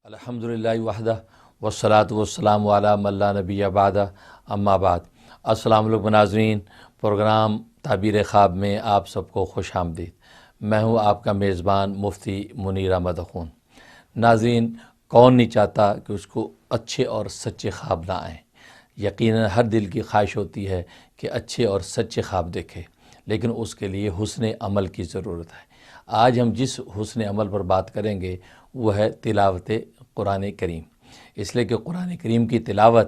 الحمدللہ وحدہ والصلاۃ والسلام علی من لا نبی بعدہ اما بعد۔ السلام علیکم ناظرین، پروگرام تعبیر خواب میں آپ سب کو خوش آمدید۔ میں ہوں آپ کا میزبان مفتی منیر احمد اخون۔ ناظرین، کون نہیں چاہتا کہ اس کو اچھے اور سچے خواب نہ آئیں؟ یقیناً ہر دل کی خواہش ہوتی ہے کہ اچھے اور سچے خواب دیکھے، لیکن اس کے لیے حسن عمل کی ضرورت ہے۔ آج ہم جس حسن عمل پر بات کریں گے وہ ہے تلاوت قرآن کریم، اس لیے کہ قرآن کریم کی تلاوت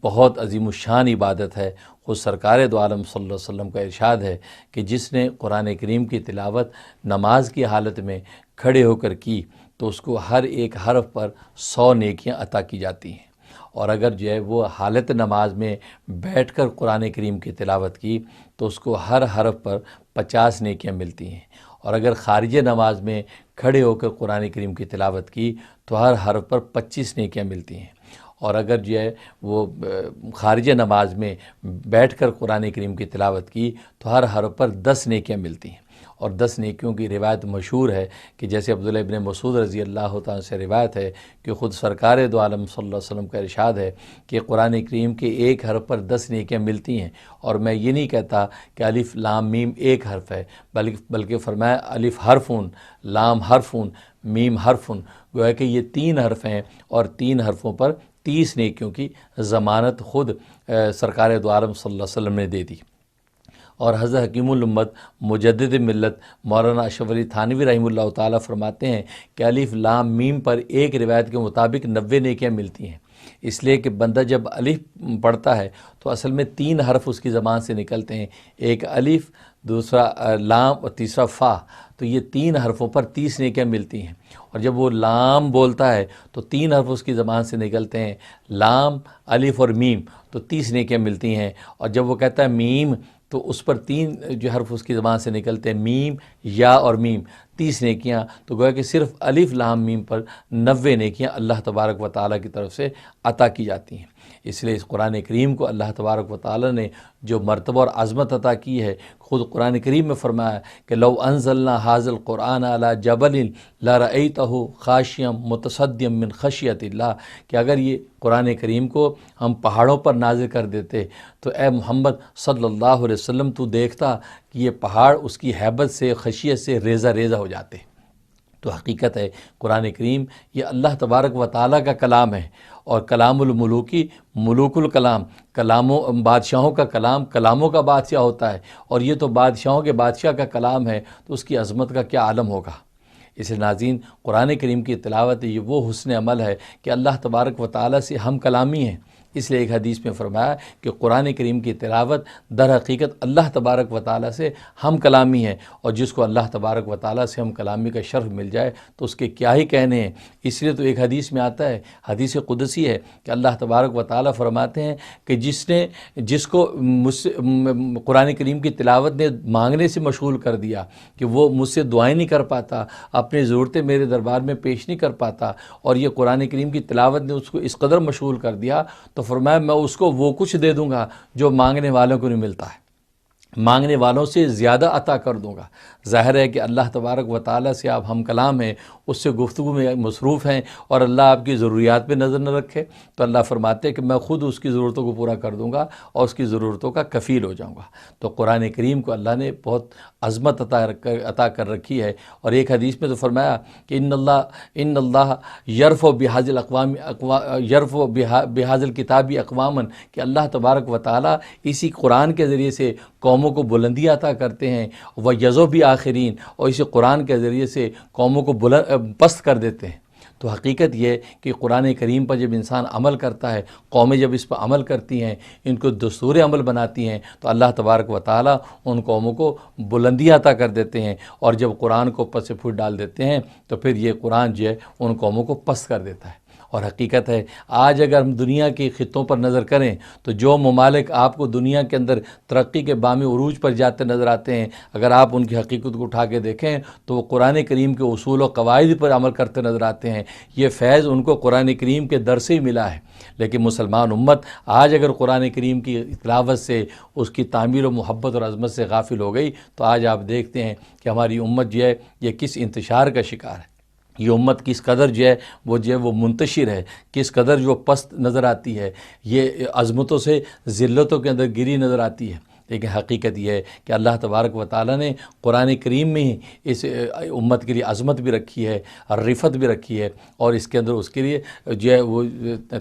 بہت عظیم الشان عبادت ہے۔ خود سرکار دو عالم صلی اللہ علیہ وسلم کا ارشاد ہے کہ جس نے قرآن کریم کی تلاوت نماز کی حالت میں کھڑے ہو کر کی تو اس کو ہر ایک حرف پر 100 نیکیاں عطا کی جاتی ہیں، اور اگر جو ہے وہ حالت نماز میں بیٹھ کر قرآن کریم کی تلاوت کی تو اس کو ہر حرف پر 50 نیکیاں ملتی ہیں، اور اگر خارج نماز میں کھڑے ہو کر قرآن کریم کی تلاوت کی تو ہر حرف پر 25 نیکیاں ملتی ہیں، اور اگر جو ہے وہ خارج نماز میں بیٹھ کر قرآن کریم کی تلاوت کی تو ہر حرف پر 10 نیکیاں ملتی ہیں۔ اور 10 نیکیوں کی روایت مشہور ہے کہ جیسے عبداللہ ابن مسعود رضی اللہ تعالیٰ سے روایت ہے کہ خود سرکار دو عالم صلی اللہ علیہ وسلم کا ارشاد ہے کہ قرآن کریم کے ایک حرف پر 10 نیکیاں ملتی ہیں، اور میں یہ نہیں کہتا کہ الف لام میم ایک حرف ہے، بلکہ فرمایا الف حرفن، لام حرفن، میم حرفن، گویا کہ یہ 3 حرف ہیں، اور 3 حرفوں پر 30 نیکیوں کی ضمانت خود سرکار دو عالم صلی اللہ علیہ وسلم نے دے دی۔ اور حضرت حکیم الامت مجدد ملت مولانا اشرف علی تھانوی رحمہ اللہ تعالیٰ فرماتے ہیں کہ الف لام میم پر ایک روایت کے مطابق 90 نیکیاں ملتی ہیں، اس لیے کہ بندہ جب الف پڑھتا ہے تو اصل میں 3 حرف اس کی زبان سے نکلتے ہیں، ایک الف، دوسرا لام اور تیسرا فا، تو یہ 3 حرفوں پر 30 نیکیاں ملتی ہیں۔ اور جب وہ لام بولتا ہے تو 3 حرف اس کی زبان سے نکلتے ہیں، لام، الف اور میم، تو 30 نیکیاں ملتی ہیں۔ اور جب وہ کہتا ہے میم تو اس پر 3 جو حرف اس کی زبان سے نکلتے ہیں، میم، یا اور میم، 30 نیکیاں، تو گویا کہ صرف الف لام میم پر 90 نیکیاں اللہ تبارک و تعالیٰ کی طرف سے عطا کی جاتی ہیں۔ اس لیے اس قرآن کریم کو اللہ تبارک و تعالیٰ نے جو مرتبہ اور عظمت عطا کی ہے، خود قرآن کریم میں فرمایا کہ لو انزلنا ھذا القرآن علی جبل لرأیتہ خاشعا متصدعا من خشیۃ اللہ، کہ اگر یہ قرآن کریم کو ہم پہاڑوں پر نازل کر دیتے تو اے محمد صلی اللہ علیہ وسلم تو دیکھتا کہ یہ پہاڑ اس کی ہیبت سے، خشیت سے ریزہ ریزہ ہو جاتے۔ تو حقیقت ہے قرآن کریم یہ اللہ تبارک و تعالیٰ کا کلام ہے، اور کلام الملوکی ملوک الکلام، بادشاہوں کا کلام کلاموں کا بادشاہ ہوتا ہے، اور یہ تو بادشاہوں کے بادشاہ کا کلام ہے، تو اس کی عظمت کا کیا عالم ہوگا۔ اس لیے ناظرین، قرآن کریم کی تلاوت یہ وہ حسن عمل ہے کہ اللہ تبارک و تعالیٰ سے ہم کلامی ہیں۔ اس لیے ایک حدیث میں فرمایا کہ قرآن کریم کی تلاوت در حقیقت اللہ تبارک و تعالیٰ سے ہم کلامی ہے، اور جس کو اللہ تبارک و تعالیٰ سے ہم کلامی کا شرف مل جائے تو اس کے کیا ہی کہنے ہیں۔ اس لیے تو ایک حدیث میں آتا ہے، حدیث قدسی ہے، کہ اللہ تبارک و تعالیٰ فرماتے ہیں کہ جس کو مجھ سے قرآن کریم کی تلاوت نے مانگنے سے مشغول کر دیا کہ وہ مجھ سے دعائیں نہیں کر پاتا، اپنی ضرورتیں میرے دربار میں پیش نہیں کر پاتا، اور یہ قرآن کریم کی تلاوت نے اس کو اس قدر مشغول کر دیا، تو فرمایا میں اس کو وہ کچھ دے دوں گا جو مانگنے والوں کو نہیں ملتا ہے، مانگنے والوں سے زیادہ عطا کر دوں گا۔ ظاہر ہے کہ اللہ تبارک و تعالیٰ سے آپ ہم کلام ہیں، اس سے گفتگو میں مصروف ہیں، اور اللہ آپ کی ضروریات پہ نظر نہ رکھے تو اللہ فرماتے ہیں کہ میں خود اس کی ضرورتوں کو پورا کر دوں گا اور اس کی ضرورتوں کا کفیل ہو جاؤں گا۔ تو قرآن کریم کو اللہ نے بہت عظمت عطا کر رکھی ہے، اور ایک حدیث میں تو فرمایا کہ ان اللہ یرفع بہذا الکتاب اقواما، کہ اللہ تبارک و تعالیٰ اسی قرآن کے ذریعے سے قوموں کو بلندی عطا کرتے ہیں، وَيَذُو بِآخرین، اور اسی قرآن کے ذریعے سے قوموں کو پست کر دیتے ہیں۔ تو حقیقت یہ کہ قرآن کریم پر جب انسان عمل کرتا ہے، قومیں جب اس پر عمل کرتی ہیں، ان کو دستور عمل بناتی ہیں، تو اللہ تبارک و تعالیٰ ان قوموں کو بلندی عطا کر دیتے ہیں، اور جب قرآن کو پس پھوٹ ڈال دیتے ہیں تو پھر یہ قرآن جو ہے ان قوموں کو پست کر دیتا ہے۔ اور حقیقت ہے آج اگر ہم دنیا کے خطوں پر نظر کریں تو جو ممالک آپ کو دنیا کے اندر ترقی کے بامی عروج پر جاتے نظر آتے ہیں، اگر آپ ان کی حقیقت کو اٹھا کے دیکھیں تو وہ قرآن کریم کے اصول و قواعد پر عمل کرتے نظر آتے ہیں۔ یہ فیض ان کو قرآن کریم کے در سے ہی ملا ہے، لیکن مسلمان امت آج اگر قرآن کریم کی تلاوت سے، اس کی تعمیر و محبت اور عظمت سے غافل ہو گئی تو آج آپ دیکھتے ہیں کہ ہماری امت جو ہے یہ کس انتشار کا شکار ہے۔ یہ امت کس قدر جو ہے وہ منتشر ہے، کس قدر جو پست نظر آتی ہے، یہ عظمتوں سے ذلتوں کے اندر گری نظر آتی ہے، لیکن حقیقت یہ ہے کہ اللہ تبارک و تعالیٰ نے قرآن کریم میں ہی اس امت کے لیے عظمت بھی رکھی ہے، رفت بھی رکھی ہے، اور اس کے اندر اس کے لیے جو ہے وہ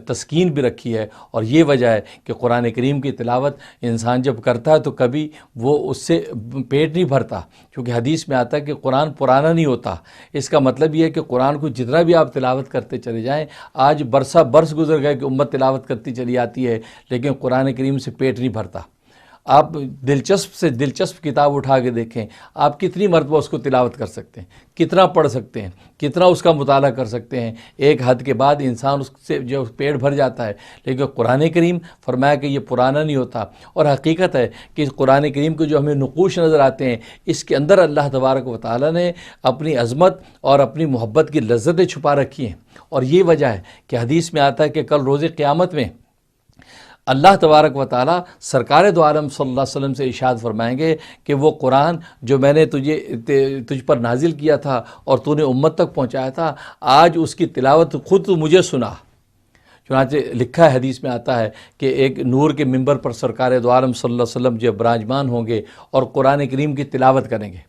تسکین بھی رکھی ہے۔ اور یہ وجہ ہے کہ قرآن کریم کی تلاوت انسان جب کرتا ہے تو کبھی وہ اس سے پیٹ نہیں بھرتا، کیونکہ حدیث میں آتا ہے کہ قرآن پرانا نہیں ہوتا۔ اس کا مطلب یہ ہے کہ قرآن کو جتنا بھی آپ تلاوت کرتے چلے جائیں، آج برسہ برس گزر گئے کہ امت تلاوت کرتی چلی آتی ہے، لیکن قرآن کریم سے پیٹ نہیں بھرتا۔ آپ دلچسپ سے دلچسپ کتاب اٹھا کے دیکھیں، آپ کتنی مرتبہ اس کو تلاوت کر سکتے ہیں، کتنا پڑھ سکتے ہیں، کتنا اس کا مطالعہ کر سکتے ہیں، ایک حد کے بعد انسان اس سے جو پیٹ بھر جاتا ہے۔ لیکن قرآن کریم فرمایا کہ یہ پرانا نہیں ہوتا، اور حقیقت ہے کہ اس قرآن کریم کے جو ہمیں نقوش نظر آتے ہیں، اس کے اندر اللہ تبارک و تعالیٰ نے اپنی عظمت اور اپنی محبت کی لذتیں چھپا رکھی ہیں۔ اور یہ وجہ ہے کہ حدیث میں آتا ہے کہ کل روز قیامت میں اللہ تبارک و تعالیٰ سرکار دو عالم صلی اللہ علیہ وسلم سے ارشاد فرمائیں گے کہ وہ قرآن جو میں نے تجھ پر نازل کیا تھا اور تو نے امت تک پہنچایا تھا، آج اس کی تلاوت خود تو مجھے سنا۔ چنانچہ لکھا ہے، حدیث میں آتا ہے کہ ایک نور کے منبر پر سرکار دو عالم صلی اللہ علیہ وسلم جو براجمان ہوں گے اور قرآن کریم کی تلاوت کریں گے۔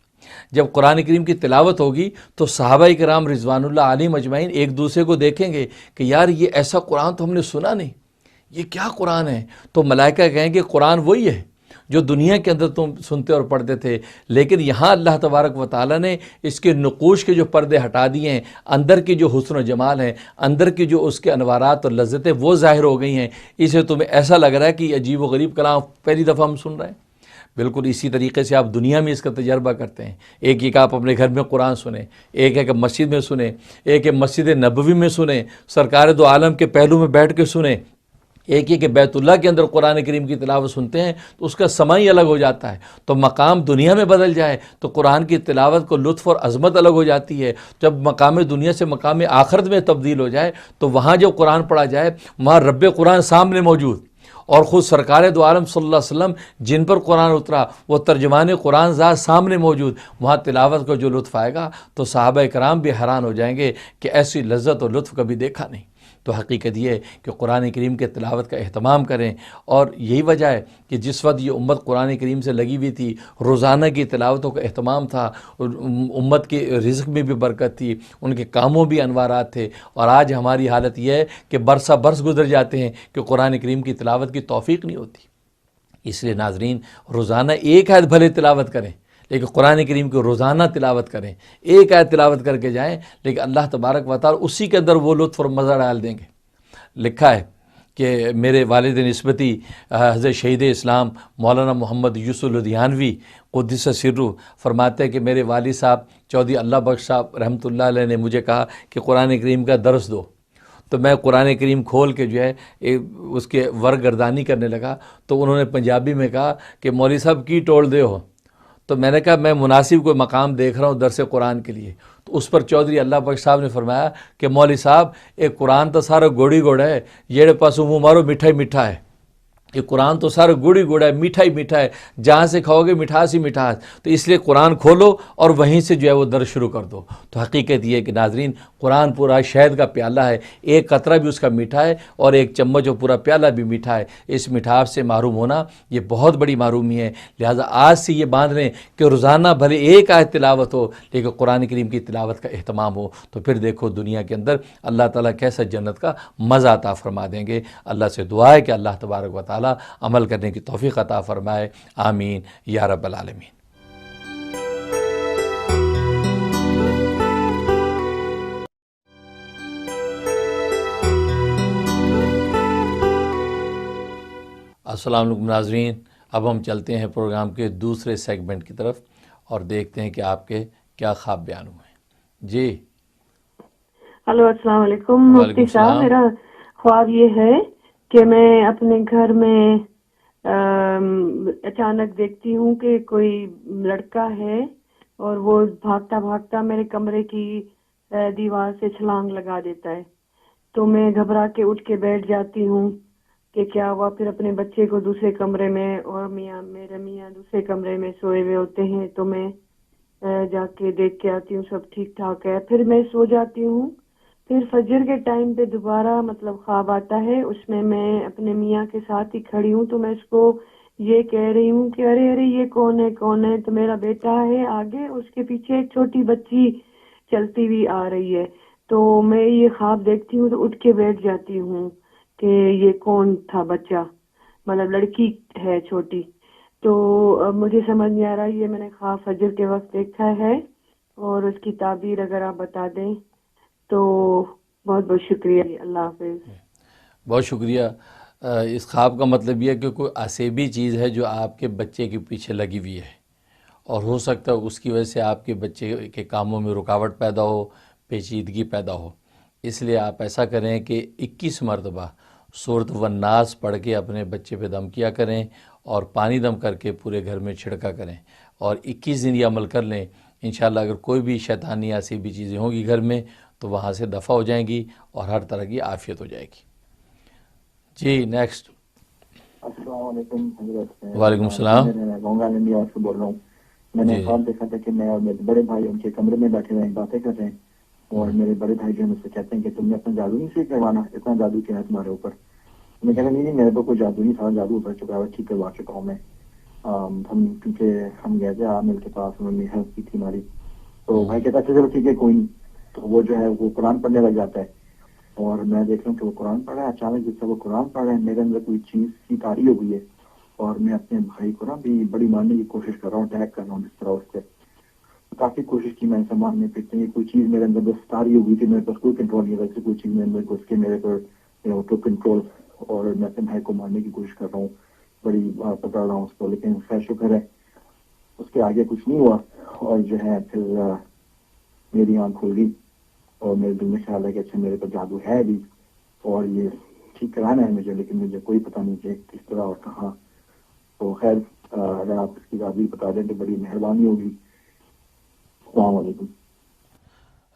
جب قرآن کریم کی تلاوت ہوگی تو صحابہ کرام رضوان اللہ علیہم اجمعین ایک دوسرے کو دیکھیں گے کہ یار یہ ایسا قرآن تو ہم نے سنا نہیں، یہ کیا قرآن ہے؟ تو ملائکہ کہیں گے قرآن وہی ہے جو دنیا کے اندر تم سنتے اور پڑھتے تھے، لیکن یہاں اللہ تبارک و تعالیٰ نے اس کے نقوش کے جو پردے ہٹا دیے ہیں، اندر کی جو حسن و جمال ہیں، اندر کی جو اس کے انوارات اور لذتیں وہ ظاہر ہو گئی ہیں، اسے تمہیں ایسا لگ رہا ہے کہ یہ عجیب و غریب کلام پہلی دفعہ ہم سن رہے ہیں۔ بالکل اسی طریقے سے آپ دنیا میں اس کا تجربہ کرتے ہیں، ایک آپ اپنے گھر میں قرآن سنیں، ایک ہے کہ مسجد میں سنیں، ایک ہے مسجد نبوی میں سنیں، سرکار دو عالم کے پہلو میں بیٹھ کے سنیں، ایک یہ کہ بیت اللہ کے اندر قرآن کریم کی تلاوت سنتے ہیں تو اس کا سماع ہی الگ ہو جاتا ہے۔ تو مقام دنیا میں بدل جائے تو قرآن کی تلاوت کو لطف اور عظمت الگ ہو جاتی ہے، جب مقام دنیا سے مقام آخرت میں تبدیل ہو جائے تو وہاں جب قرآن پڑھا جائے وہاں رب قرآن سامنے موجود، اور خود سرکار دو عالم صلی اللہ علیہ وسلم جن پر قرآن اترا وہ ترجمان قرآن ذات سامنے موجود، وہاں تلاوت کو جو لطف آئے گا تو صحابہ کرام بھی حیران ہو جائیں گے کہ ایسی لذت اور لطف کبھی دیکھا نہیں۔ تو حقیقت یہ ہے کہ قرآن کریم کے تلاوت کا اہتمام کریں، اور یہی وجہ ہے کہ جس وقت یہ امت قرآن کریم سے لگی ہوئی تھی، روزانہ کی تلاوتوں کا اہتمام تھا، امت کے رزق میں بھی برکت تھی، ان کے کاموں بھی انوارات تھے، اور آج ہماری حالت یہ ہے کہ برسہ برس گزر جاتے ہیں کہ قرآن کریم کی تلاوت کی توفیق نہیں ہوتی۔ اس لیے ناظرین روزانہ ایک آیت بھلے تلاوت کریں، لیکن قرآن کریم کو روزانہ تلاوت کریں، ایک آیت تلاوت کر کے جائیں، لیکن اللہ تبارک و تعالیٰ اسی کے اندر وہ لطف اور مزہ ڈال دیں گے۔ لکھا ہے کہ میرے والد نسبتی حضرت شہید اسلام مولانا محمد یوسف لدھیانوی قدس سرہ فرماتے ہیں کہ میرے والد صاحب چودھری اللہ بخش صاحب رحمۃ اللہ علیہ نے مجھے کہا کہ قرآن کریم کا درس دو، تو میں قرآن کریم کھول کے جو ہے اس کے ورگردانی کرنے لگا، تو انہوں نے پنجابی میں کہا کہ مولوی صاحب کی ٹول دے ہو، تو میں نے کہا میں مناسب کوئی مقام دیکھ رہا ہوں درس قرآن کے لیے۔ تو اس پر چودھری اللہ بخش صاحب نے فرمایا کہ مولوی صاحب ایک قرآن تو سارا گوڑی گوڑ ہے، جیڑے پاس منہ مارو میٹھا ہی میٹھا ہے۔ یہ قرآن تو سارا گوڑی گوڑا ہے، میٹھا ہی میٹھا ہے، جہاں سے کھاؤ گے مٹھاس ہی مٹھاس، تو اس لیے قرآن کھولو اور وہیں سے جو ہے وہ درس شروع کر دو۔ تو حقیقت یہ ہے کہ ناظرین قرآن پورا شہد کا پیالہ ہے، ایک قطرہ بھی اس کا میٹھا ہے اور ایک چمچ اور پورا پیالہ بھی میٹھا ہے۔ اس مٹھاس سے محروم ہونا یہ بہت بڑی محرومی ہے، لہٰذا آج سے یہ باندھ لیں کہ روزانہ بھلے ایک آیت تلاوت ہو لیکن قرآن کریم کی تلاوت کا اہتمام ہو، تو پھر دیکھو دنیا کے اندر اللہ تعالیٰ کیسا جنت کا مزہ عطا فرما دیں گے۔ اللہ سے دعا ہے کہ اللہ تبارک و تعالیٰ عمل کرنے کی توفیق عطا فرمائے، آمین یا رب العالمین۔ السلام علیکم ناظرین، اب ہم چلتے ہیں پروگرام کے دوسرے سیگمنٹ کی طرف اور دیکھتے ہیں کہ آپ کے کیا خواب بیان ہوئے ہیں۔ جی ہلو، السلام علیکم مفتی صاحب، میرا خواب یہ ہے کہ میں اپنے گھر میں اچانک دیکھتی ہوں کہ کوئی لڑکا ہے اور وہ بھاگتا بھاگتا میرے کمرے کی دیوار سے چھلانگ لگا دیتا ہے، تو میں گھبرا کے اٹھ کے بیٹھ جاتی ہوں کہ کیا ہوا، پھر اپنے بچے کو دوسرے کمرے میں اور میرے میاں دوسرے کمرے میں سوئے ہوئے ہوتے ہیں، تو میں جا کے دیکھ کے آتی ہوں سب ٹھیک ٹھاک ہے. پھر میں سو جاتی ہوں. پھر فجر کے ٹائم پہ دوبارہ مطلب خواب آتا ہے. اس میں اپنے میاں کے ساتھ ہی کھڑی ہوں. تو میں اس کو یہ کہہ رہی ہوں کہ ارے ارے یہ کون ہے کون ہے. تو میرا بیٹا ہے آگے, اس کے پیچھے ایک چھوٹی بچی چلتی ہوئی آ رہی ہے. تو میں یہ خواب دیکھتی ہوں تو اٹھ کے بیٹھ جاتی ہوں کہ یہ کون تھا بچہ, مطلب لڑکی ہے چھوٹی. تو اب مجھے سمجھ نہیں آ رہا, یہ میں نے خواب فجر کے وقت دیکھا ہے, اور اس کی تعبیر اگر آپ بتا دیں تو بہت بہت شکریہ. اللہ حافظ. بہت شکریہ. اس خواب کا مطلب یہ ہے کہ کوئی اسیبی چیز ہے جو آپ کے بچے کے پیچھے لگی ہوئی ہے, اور ہو سکتا ہے اس کی وجہ سے آپ کے بچے کے کاموں میں رکاوٹ پیدا ہو, پیچیدگی پیدا ہو. اس لیے آپ ایسا کریں کہ 21 مرتبہ سورۃ والناس پڑھ کے اپنے بچے پہ دم کیا کریں, اور پانی دم کر کے پورے گھر میں چھڑکا کریں, اور 21 دن یہ عمل کر لیں. انشاءاللہ اگر کوئی بھی شیطانی ایسی بھی چیزیں ہوں گی گھر میں تو وہاں سے دفع ہو جائیں گی, اور ہر طرح کی عافیت ہو جائے گی. جی نیکسٹ. السلام علیکم حضرت. وعلیکم السلام. میں لانگ آئلینڈ نیو یارک سے بول رہا ہوں. میں نے جی خواب دیکھا تھا کہ میں اور میرے بڑے بھائی ان کے کمرے میں بیٹھے ہوئے باتیں کر رہے ہیں, اور میرے بڑے بھائی جو ہے مجھ سے کہتے ہیں کہ تم نے اپنا جادو نہیں سیکھ کروانا, اتنا جادو کیا ہے تمہارے اوپر. میں کہتا نہیں میرے کو کوئی جادو نہیں تھا, جادو اتر چکا ہے, ٹھیک کروا چکا ہوں میں. ہم کیونکہ ہم گئے تھے عامل کے پاس, انہوں نے ہیلپ کی تھی ہماری. تو بھائی کہتا اچھا چلو ٹھیک ہے کوئی نہیں. تو وہ جو ہے وہ قرآن پڑھنے لگ جاتا ہے, اور میں دیکھ رہا ہوں کہ وہ قرآن پڑھ رہا ہے. اچانک جس سے وہ قرآن پڑھ رہا ہے میرے اندر کوئی چیز کی تاری ہو گئی ہے, اور میں اپنے بھائی کو نا بھی بڑی مارنے کی کوشش کر رہا ہوں, اٹیک کر رہا ہوں جس طرح اس سے. کافی کوشش کی میں اسے مارنے پہ, کوئی چیز میرے اندر بس تاری ہو گئی تھی, میرے پاس کوئی کنٹرول نہیں تھا. کوئی چیز میرے اندر اس کے میرے پر ٹو کنٹرول, اور میں اپنے بھائی کو مارنے کی کوشش کر رہا ہوں, بڑی پکڑ رہا ہوں اس کو. لیکن خیر شکر ہے اس کے آگے کچھ نہیں ہوا, اور جو ہے پھر میری آنکھ کھل گئی, اور میرے دل میں خیال ہے کہ اچھا میرے پر جادو ہے بھی, اور یہ ٹھیک کرانا ہے مجھے, لیکن مجھے کوئی پتہ نہیں کہ کس طرح اور کہاں. تو خیر اگر آپ اس کی تعبیر بتا دیں تو بڑی مہربانی ہوگی. السلام علیکم.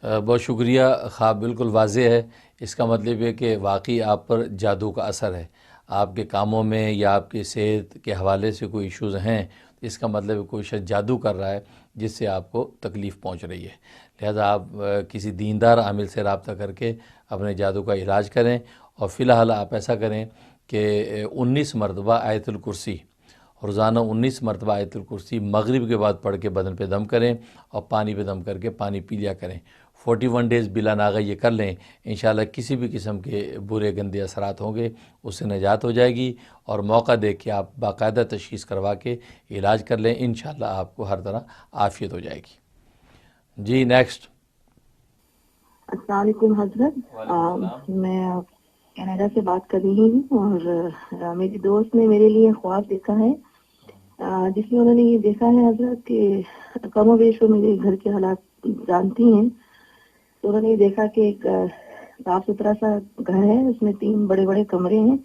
بہت شکریہ. خواب بالکل واضح ہے. اس کا مطلب یہ کہ واقعی آپ پر جادو کا اثر ہے. آپ کے کاموں میں یا آپ کی صحت کے حوالے سے کوئی ایشوز ہیں, اس کا مطلب ہے کوئی شخص جادو کر رہا ہے جس سے آپ کو تکلیف پہنچ رہی ہے. لہذا آپ کسی دیندار عامل سے رابطہ کر کے اپنے جادو کا علاج کریں. اور فی الحال آپ ایسا کریں کہ 19 مرتبہ آیت الکرسی, روزانہ 19 مرتبہ آیت الکرسی مغرب کے بعد پڑھ کے بدن پہ دم کریں, اور پانی پہ دم کر کے پانی پی لیا کریں. 41 ڈیز بلا ناغہ یہ کر لیں, انشاءاللہ کسی بھی قسم کے برے گندے اثرات ہوں گے اس سے نجات ہو جائے گی. اور موقع دیکھ کے آپ باقاعدہ تشخیص کروا کے علاج کر لیں, انشاءاللہ آپ کو ہر طرح عافیت ہو جائے گی. جی نیکسٹ. السلام علیکم حضرت. میں کینیڈا سے بات کر رہی ہوں, اور میری دوست نے میرے لیے خواب دیکھا ہے جس میں انہوں نے یہ دیکھا ہے حضرت کہ کم و بیش وہ میرے گھر کے حالات جانتی ہیں. تو انہوں نے یہ دیکھا کہ ایک صاف ستھرا سا گھر ہے, اس میں 3 بڑے بڑے کمرے ہیں.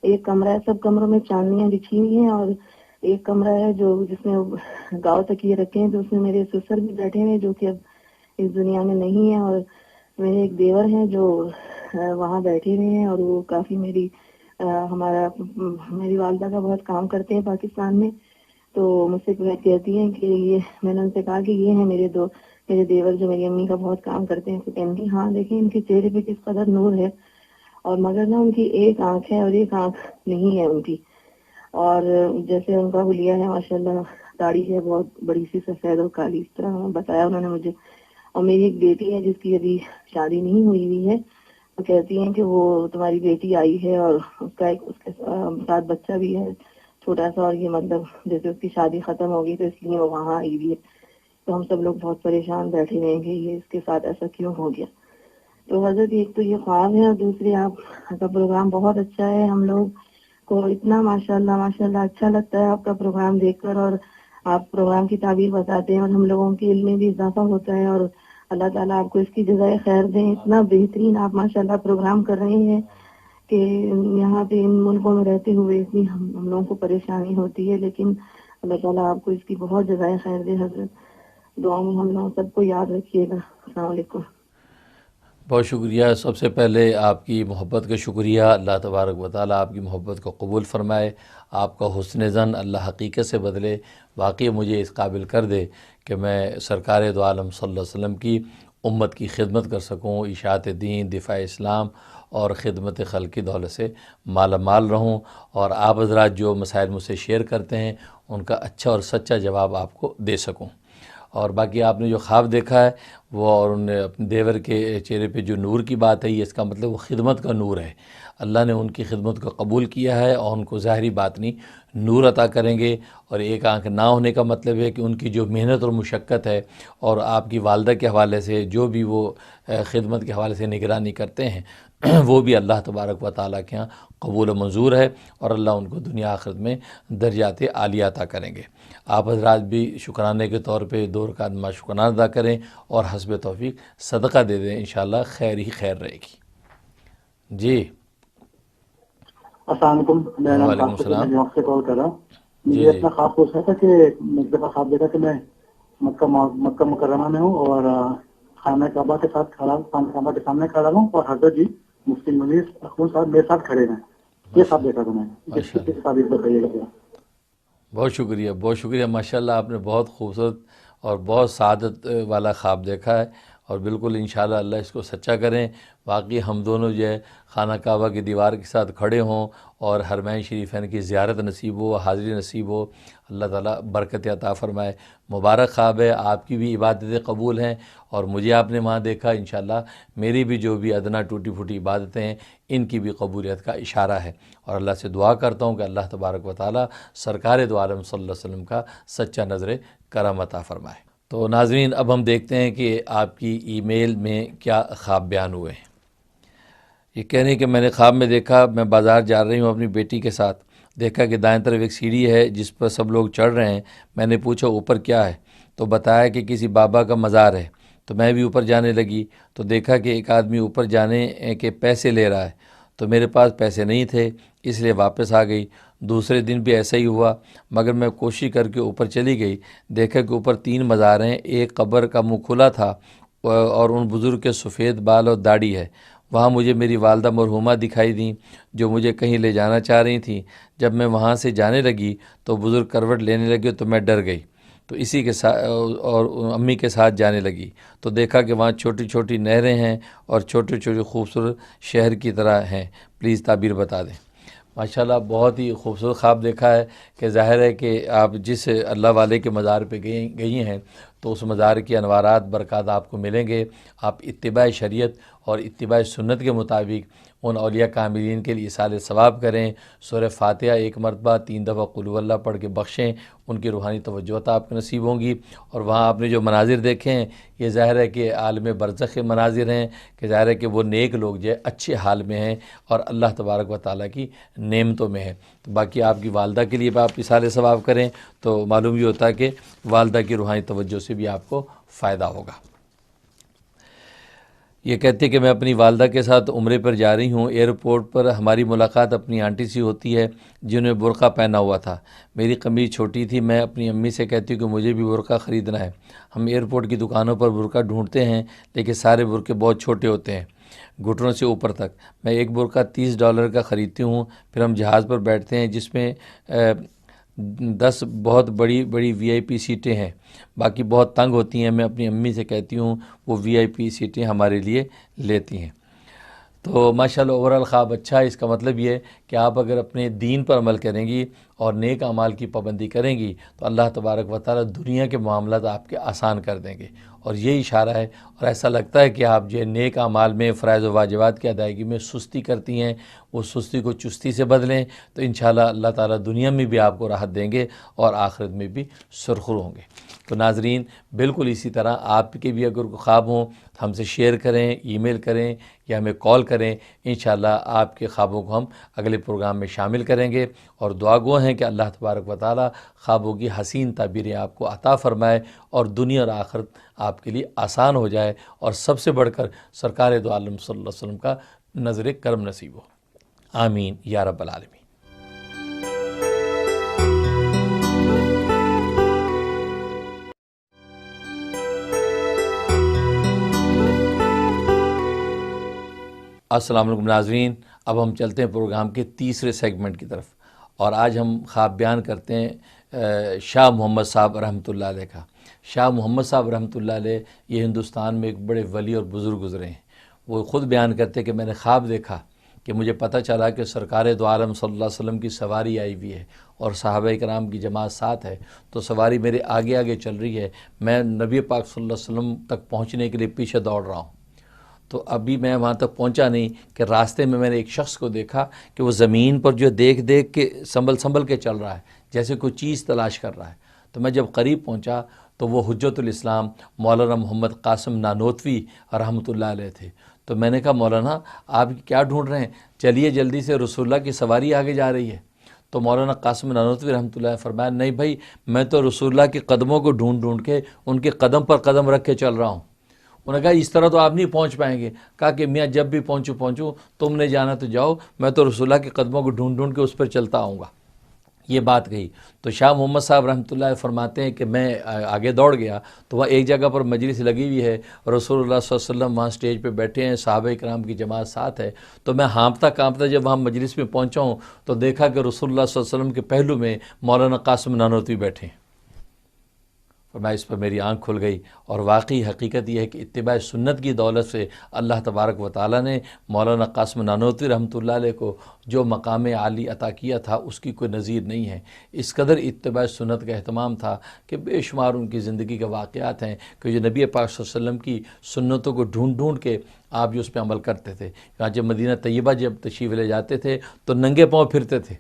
ایک کمرہ ہے, سب کمروں میں چاندنیاں بچھی ہوئی ہیں, اور ایک کمرہ ہے جو جس میں گاؤں تکیے رکھے ہیں. تو اس میں میرے سسر بھی بیٹھے ہوئے جو کہ اب اس دنیا میں نہیں ہے, اور میرے ایک دیور ہیں جو وہاں بیٹھے ہوئے ہیں, اور وہ کافی میری والدہ کا بہت کام کرتے ہیں پاکستان میں. تو مجھ سے کہتی ہیں کہ یہ, میں نے ان سے کہا کہ یہ ہیں میرے دیور جو میری امی کا بہت کام کرتے ہیں. تو کہیں گی ہاں دیکھیں ان کے چہرے پہ کس قدر نور ہے, اور مگر نا ان کی ایک آنکھ ہے اور ایک آنکھ نہیں ہے ان کی. اور جیسے ان کا حلیہ ہے ماشاءاللہ, داڑھی ہے بہت بڑی سی سفید اور کالی, اس طرح بتایا انہوں نے مجھے. اور میری ایک بیٹی ہے جس کی ابھی شادی نہیں ہوئی ہے. وہ کہتی ہیں کہ وہ تمہاری بیٹی آئی ہے, اور اس کے ساتھ بچہ بھی ہے چھوٹا سا, اور یہ مطلب جیسے اس کی شادی ختم ہوگی تو اس لیے وہ وہاں آئی ہوئی ہے. تو ہم سب لوگ بہت پریشان بیٹھے رہیں گے, یہ اس کے ساتھ ایسا کیوں ہو گیا. تو حضرت ایک تو یہ خواب ہے, اور دوسری آپ کا پروگرام بہت اچھا ہے. ہم لوگ کو اتنا ماشاءاللہ اچھا لگتا ہے آپ کا پروگرام دیکھ کر, اور آپ پروگرام کی تعبیر بتاتے ہیں, اور ہم لوگوں کے علم میں بھی اضافہ ہوتا ہے. اور اللہ تعالیٰ آپ کو اس کی جزائے خیر دیں. اتنا بہترین آپ ماشاءاللہ پروگرام کر رہے ہیں کہ یہاں پہ ان ملکوں میں رہتے ہوئے اتنی ہم لوگوں کو پریشانی ہوتی ہے, لیکن اللہ تعالیٰ آپ کو اس کی بہت جزائے خیر دے. حضرت دعا میں ہم لوگ سب کو یاد رکھیے گا. السلام علیکم. بہت شکریہ. سب سے پہلے آپ کی محبت کا شکریہ. اللہ تبارک و تعالیٰ آپ کی محبت کو قبول فرمائے. آپ کا حسن زن اللہ حقیقت سے بدلے. واقعی مجھے اس قابل کر دے کہ میں سرکار دو عالم صلی اللہ علیہ وسلم کی امت کی خدمت کر سکوں، اشاعت دین، دفاع اسلام اور خدمت خلق کی دولت سے مالا مال رہوں، اور آپ حضرات جو مسائل مجھ سے شیئر کرتے ہیں ان کا اچھا اور سچا جواب آپ کو دے سکوں. اور باقی آپ نے جو خواب دیکھا ہے وہ، اور اپنے دیور کے چہرے پہ جو نور کی بات ہے، یہ اس کا مطلب وہ خدمت کا نور ہے. اللہ نے ان کی خدمت کو قبول کیا ہے اور ان کو ظاہری باطنی نور عطا کریں گے. اور ایک آنکھ نہ ہونے کا مطلب ہے کہ ان کی جو محنت اور مشقت ہے اور آپ کی والدہ کے حوالے سے جو بھی وہ خدمت کے حوالے سے نگرانی کرتے ہیں وہ بھی اللہ تبارک و تعالیٰ کے ہاں قبول و منظور ہے، اور اللہ ان کو دنیا آخرت میں درجات عالیہ عطا کریں گے. آپ حضرات بھی شکرانے کے طور پہ 2 رکعت نماز شکرانہ ادا کریں اور حسب توفیق صدقہ دے دیں، انشاءاللہ خیر ہی خیر رہے گی. جی السلام علیکم. میرا نام وعلیکم قاسم ہے، السلام. میں نیویارک سے کال کر رہا ہوں. جی مجھے جی اپنا خواب پوچھنا تھا کہ ایک دفعہ خواب دیکھا کہ میں مکہ مکرمہ میں ہوں اور خانہ کعبہ کے ساتھ کھڑا، خانہ کعبہ کے سامنے کھڑا ہوں اور حضرت جی مفتی منیر اخون صاحب میرے ساتھ کھڑے ہیں. یہ خواب دیکھا تھا میں. اس کی تعبیر بتائیے گا. بہت شکریہ، بہت شکریہ. ماشاءاللہ آپ نے بہت خوبصورت اور بہت سعادت والا خواب دیکھا ہے، اور بالکل انشاءاللہ اللہ اس کو سچا کریں. واقعی ہم دونوں جو ہے خانہ کعبہ کی دیوار کے ساتھ کھڑے ہوں اور حرمین شریفین کی زیارت نصیب ہو، حاضری نصیب ہو. اللہ تعالیٰ برکت عطا فرمائے. مبارک خواب ہے. آپ کی بھی عبادتیں قبول ہیں، اور مجھے آپ نے وہاں دیکھا. انشاءاللہ میری بھی جو بھی ادنا ٹوٹی پھوٹی عبادتیں ہیں ان کی بھی قبولیت کا اشارہ ہے. اور اللہ سے دعا کرتا ہوں کہ اللہ تبارک و تعالیٰ سرکار دو عالم صلی اللہ علیہ وسلم کا سچا نظر کرم عطا فرمائے. تو ناظرین، اب ہم دیکھتے ہیں کہ آپ کی ای میل میں کیا خواب بیان ہوئے ہیں. یہ کہہ رہے ہیں کہ میں نے خواب میں دیکھا میں بازار جا رہی ہوں اپنی بیٹی کے ساتھ. دیکھا کہ دائیں طرف ایک سیڑھی ہے جس پر سب لوگ چڑھ رہے ہیں. میں نے پوچھا اوپر کیا ہے، تو بتایا کہ کسی بابا کا مزار ہے. تو میں بھی اوپر جانے لگی تو دیکھا کہ ایک آدمی اوپر جانے کے پیسے لے رہا ہے. تو میرے پاس پیسے نہیں تھے، اس لیے واپس آ گئی. دوسرے دن بھی ایسا ہی ہوا، مگر میں کوشش کر کے اوپر چلی گئی. دیکھا کہ اوپر 3 مزار ہیں. ایک قبر کا منہ کھلا تھا اور ان بزرگ کے سفید بال اور داڑھی ہے. وہاں مجھے میری والدہ مرحومہ دکھائی دیں جو مجھے کہیں لے جانا چاہ رہی تھیں. جب میں وہاں سے جانے لگی تو بزرگ کروٹ لینے لگے تو میں ڈر گئی. تو اسی کے ساتھ اور امی کے ساتھ جانے لگی تو دیکھا کہ وہاں چھوٹی چھوٹی نہریں ہیں اور چھوٹے چھوٹے خوبصورت شہر کی طرح ہیں. پلیز تعبیر بتا دیں. ماشاءاللہ بہت ہی خوبصورت خواب دیکھا ہے کہ ظاہر ہے کہ آپ جس اللہ والے کے مزار پہ گئی ہیں تو اس مزار کی انوارات برکات آپ کو ملیں گے. آپ اتباع شریعت اور اتباع سنت کے مطابق ان اولیاء کاملین کے لیے ایصال ثواب کریں. سورہ فاتحہ 1 مرتبہ 3 دفعہ قل هو اللہ پڑھ کے بخشیں. ان کی روحانی توجہات آپ کو نصیب ہوں گی. اور وہاں آپ نے جو مناظر دیکھے ہیں یہ ظاہر ہے کہ عالم برزخ کے مناظر ہیں، کہ ظاہر ہے کہ وہ نیک لوگ جو ہے اچھے حال میں ہیں اور اللہ تبارک و تعالیٰ کی نعمتوں میں ہیں. تو باقی آپ کی والدہ کے لیے بھی آپ ایصال ثواب کریں تو معلوم یہ ہوتا ہے کہ والدہ کی روحانی توجہ سے بھی آپ کو فائدہ ہوگا. یہ کہتے ہیں کہ میں اپنی والدہ کے ساتھ عمرے پر جا رہی ہوں. ایئرپورٹ پر ہماری ملاقات اپنی آنٹی سے ہوتی ہے جنہوں نے برقع پہنا ہوا تھا. میری قمیض چھوٹی تھی. میں اپنی امی سے کہتی ہوں کہ مجھے بھی برقع خریدنا ہے. ہم ایئرپورٹ کی دکانوں پر برقع ڈھونڈتے ہیں لیکن سارے برقعے بہت چھوٹے ہوتے ہیں، گھٹنوں سے اوپر تک. میں ایک برقع $30 کا خریدتی ہوں. پھر ہم جہاز پر بیٹھتے ہیں جس میں 10 بہت بڑی بڑی VIP سیٹیں ہیں، باقی بہت تنگ ہوتی ہیں. میں اپنی امی سے کہتی ہوں وہ VIP سیٹیں ہمارے لیے لیتی ہیں. تو ماشاءاللہ اوورال خواب اچھا ہے. اس کا مطلب یہ ہے کہ آپ اگر اپنے دین پر عمل کریں گی اور نیک اعمال کی پابندی کریں گی تو اللہ تبارک و تعالیٰ دنیا کے معاملات آپ کے آسان کر دیں گے. اور یہ اشارہ ہے، اور ایسا لگتا ہے کہ آپ جو نیک اعمال میں فرائض و واجبات کی ادائیگی میں سستی کرتی ہیں، وہ سستی کو چستی سے بدلیں تو انشاءاللہ اللہ تعالیٰ دنیا میں بھی آپ کو راحت دیں گے اور آخرت میں بھی سرخرو ہوں گے. تو ناظرین، بالکل اسی طرح آپ کے بھی اگر کوئی خواب ہوں ہم سے شیئر کریں، ای میل کریں یا ہمیں کال کریں. انشاءاللہ آپ کے خوابوں کو ہم اگلے پروگرام میں شامل کریں گے. اور دعا گو ہیں کہ اللہ تبارک و تعالیٰ خوابوں کی حسین تعبیریں آپ کو عطا فرمائے اور دنیا اور آخرت آپ کے لیے آسان ہو جائے، اور سب سے بڑھ کر سرکار دو عالم صلی اللہ علیہ وسلم کا نظر کرم نصیب ہو. آمین یا رب العالمین. السلام علیکم ناظرین، اب ہم چلتے ہیں پروگرام کے تیسرے سیگمنٹ کی طرف، اور آج ہم خواب بیان کرتے ہیں شاہ محمد صاحب رحمۃ اللہ علیہ کا۔ شاہ محمد صاحب رحمۃ اللہ علیہ یہ ہندوستان میں ایک بڑے ولی اور بزرگ گزرے ہیں۔ وہ خود بیان کرتے کہ میں نے خواب دیکھا کہ مجھے پتہ چلا کہ سرکار دو عالم صلی اللہ علیہ وسلم کی سواری آئی ہوئی ہے اور صحابہ کرام کی جماعت ساتھ ہے، تو سواری میرے آگے آگے چل رہی ہے، میں نبی پاک صلی اللہ علیہ وسلم تک پہنچنے کے لیے پیچھے دوڑ رہا ہوں۔ تو ابھی میں وہاں تک پہنچا نہیں کہ راستے میں نے ایک شخص کو دیکھا کہ وہ زمین پر جو دیکھ کے سنبھل کے چل رہا ہے، جیسے کوئی چیز تلاش کر رہا ہے۔ تو میں جب قریب پہنچا تو وہ حجت الاسلام مولانا محمد قاسم نانوتوی رحمۃ اللہ علیہ تھے۔ تو میں نے کہا مولانا آپ کیا ڈھونڈ رہے ہیں؟ چلیے جلدی سے، رسول اللہ کی سواری آگے جا رہی ہے۔ تو مولانا قاسم نانوتوی رحمۃ اللہ نے فرمایا نہیں بھائی، میں تو رسول اللہ کے قدموں کو ڈھونڈ کے ان کے قدم پر قدم رکھ کے چل رہا ہوں۔ انہوں نے کہا اس طرح تو آپ نہیں پہنچ پائیں گے۔ کہا کہ میاں جب بھی پہنچوں تم نے جانا تو جاؤ، میں تو رسول اللہ کے قدموں کو ڈھونڈ کے اس پر چلتا آؤں گا۔ یہ بات کہی تو شاہ محمد صاحب رحمۃ اللہ فرماتے ہیں کہ میں آگے دوڑ گیا تو وہاں ایک جگہ پر مجلس لگی ہوئی ہے، رسول اللہ صلی اللہ علیہ وسلم وہاں سٹیج پہ بیٹھے ہیں، صحابہ کرام کی جماعت ساتھ ہے۔ تو میں ہانپتا کانپتا جب وہاں مجلس میں پہنچا ہوں تو دیکھا کہ رسول اللہ صلی اللہ علیہ وسلم کے پہلو میں مولانا قاسم نانوتوی بیٹھے ہیں۔ فرمایا اس پر میری آنکھ کھل گئی، اور واقعی حقیقت یہ ہے کہ اتباع سنت کی دولت سے اللہ تبارک و تعالیٰ نے مولانا قاسم نانوتوی رحمۃ اللہ علیہ کو جو مقام عالی عطا کیا تھا اس کی کوئی نظیر نہیں ہے۔ اس قدر اتباع سنت کا اہتمام تھا کہ بے شمار ان کی زندگی کے واقعات ہیں کہ جو نبی پاک صلی اللہ علیہ وسلم کی سنتوں کو ڈھونڈ کے آپ جو اس پہ عمل کرتے تھے۔ جب مدینہ طیبہ جب تشریف لے جاتے تھے تو ننگے پاؤں پھرتے تھے،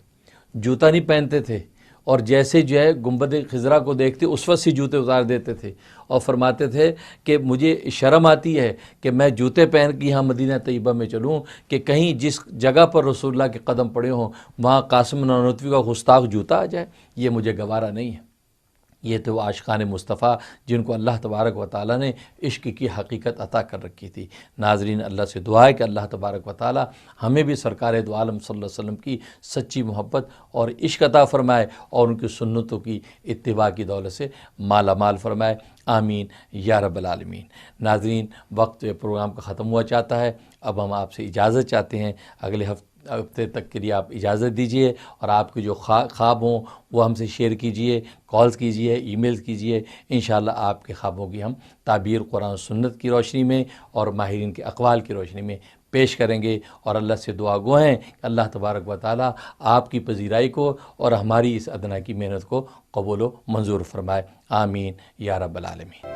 جوتا نہیں پہنتے تھے، اور جیسے جو ہے گنبد خضرا کو دیکھتے اس وقت سے جوتے اتار دیتے تھے، اور فرماتے تھے کہ مجھے شرم آتی ہے کہ میں جوتے پہن کے یہاں مدینہ طیبہ میں چلوں کہ کہیں جس جگہ پر رسول اللہ کے قدم پڑے ہوں وہاں قاسم نانوتوی کا گستاخ جوتا آ جائے، یہ مجھے گوارا نہیں ہے۔ یہ تو عاشقان مصطفیٰ جن کو اللہ تبارک و تعالیٰ نے عشق کی حقیقت عطا کر رکھی تھی۔ ناظرین، اللہ سے دعا ہے کہ اللہ تبارک و تعالیٰ ہمیں بھی سرکار دو عالم صلی اللہ علیہ وسلم کی سچی محبت اور عشق عطا فرمائے اور ان کی سنتوں کی اتباع کی دولت سے مالا مال فرمائے، آمین یا رب العالمین۔ ناظرین، وقت پروگرام کا ختم ہوا چاہتا ہے، اب ہم آپ سے اجازت چاہتے ہیں۔ اگلے ہفتے تک کے لیے آپ اجازت دیجیے، اور آپ کے جو خواب ہوں وہ ہم سے شیئر کیجیے، کالز کیجیے، ای میل کیجیے۔ انشاءاللہ آپ کے خوابوں کی ہم تعبیر قرآن و سنت کی روشنی میں اور ماہرین کے اقوال کی روشنی میں پیش کریں گے، اور اللہ سے دعا گو ہیں کہ اللہ تبارک و تعالیٰ آپ کی پذیرائی کو اور ہماری اس ادنا کی محنت کو قبول و منظور فرمائے، آمین یا رب العالمین۔